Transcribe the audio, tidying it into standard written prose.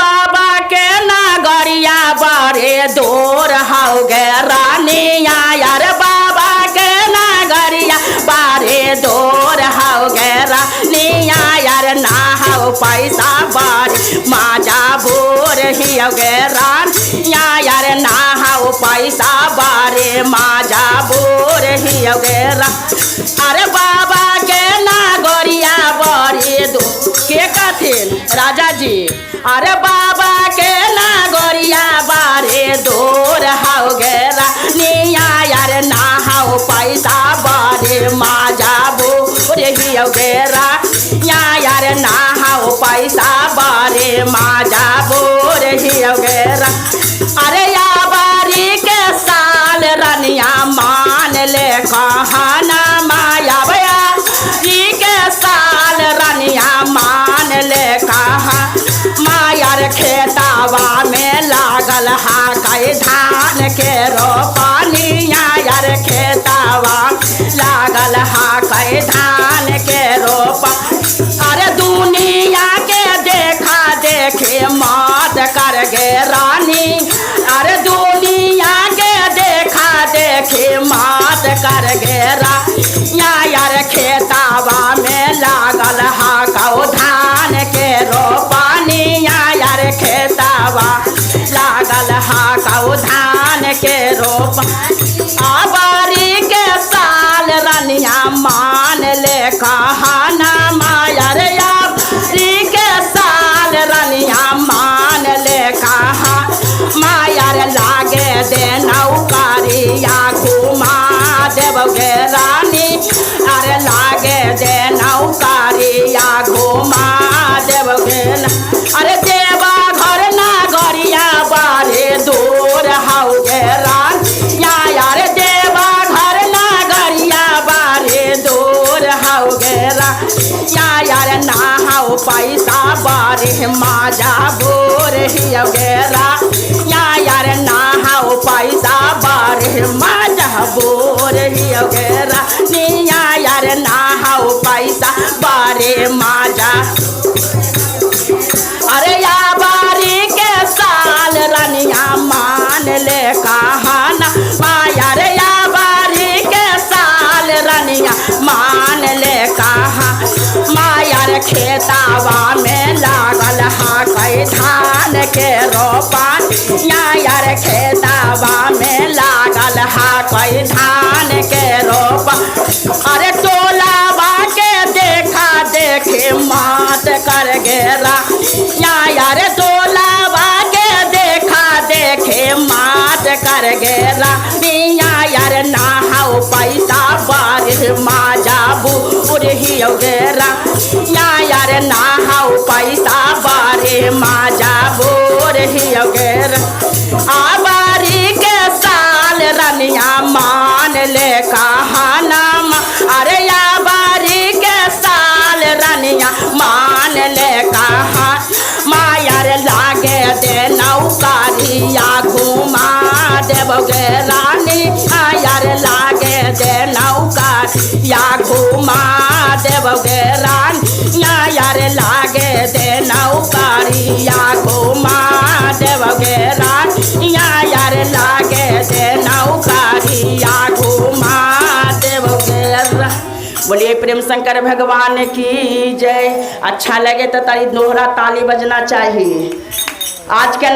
बाबा के नगरिया बड़े दूर हो गे रानिया यार बाबा के नगरिया बड़े दूर हो गे रानिया यार ना हो पैसा बड़े माजा बोर ही हो गे रानिया यार ना हो पैसा बड़े माजा बोर ही हो गे अरे बाबा के नगरिया बड़े दूर के कथिन राजा जी अरे बाबा के नगरिया बारे दूर हो गे रानिया यार ना हो पैसा बारे माजा बोर ही हो गे रानिया यार ना हो पैसा बारे माजा बोर ही हो गे अरे या बारी के साल रानिया मान ले कहना माया भैया के साल रानिया मान ले कहा मायर खेतावा में लागल हा कई धान के रोपनिया यार खेतावा लागल हा कई धान के रोप अरे दुनिया के देखा देखे मात कर गे रानी अरे दुनिया के देखा देखे मात कर गे रानिया यार खेतावा में लागल हा कौ धान के रोपनिया यार खेतावा लागल हा कौ धान के रोप आबारी के साल रानिया मान ले कहना मायर यारी के साल रानिया मान ले कहा मायर लागे दे नौकरिया घुमा देवगे रानी अरे लागे दे नौकरिया घुमा देवगे अरे देवा घर नगरिया बारे दूर हो गे रानिया यार देवा घर नगरिया बारे दूर हो गे रानिया यार ना हो पैसा बारे माजा बोर ही हो गे रानिया यार ना हो पैसा बारे माजा बोर ही हो गे रानिया यार ना हो पैसा बारे माजा अरे या बारी के साल रानिया मान ले कहना माया रे या बारी के साल रानिया मान ले कहा माया रे खेतावा में लागल हा कई धान के रोपनिया यार खेतावा में लागल हा कई धान के रोप अरे टोलावा के देखा देखे मात कर गे रानिया यार टोलावा के देखा देखे मात कर गे रानिया यार ना हो पैसा बारे माजा बोर ही हो गे रानिया यार ना हो पैसा बारे माजा बोर ही हो गे आबारी के साल रानिया मान ले कहना अरे या बारी के साल रानिया मान ले कहा मायर लागे दे नौकरिया घुमा देवगे रानी यार लागे दे नौकरिया घुमा देवगे रानिया यार लागे दे नौकरिया घुमा देवगे रानिया यार लागे दे नौकरिया घुमा देवगे बोलिए प्रेम शंकर भगवान की जय। अच्छा लगे तो ताली दोहरा ताली बजना चाहिए। आज के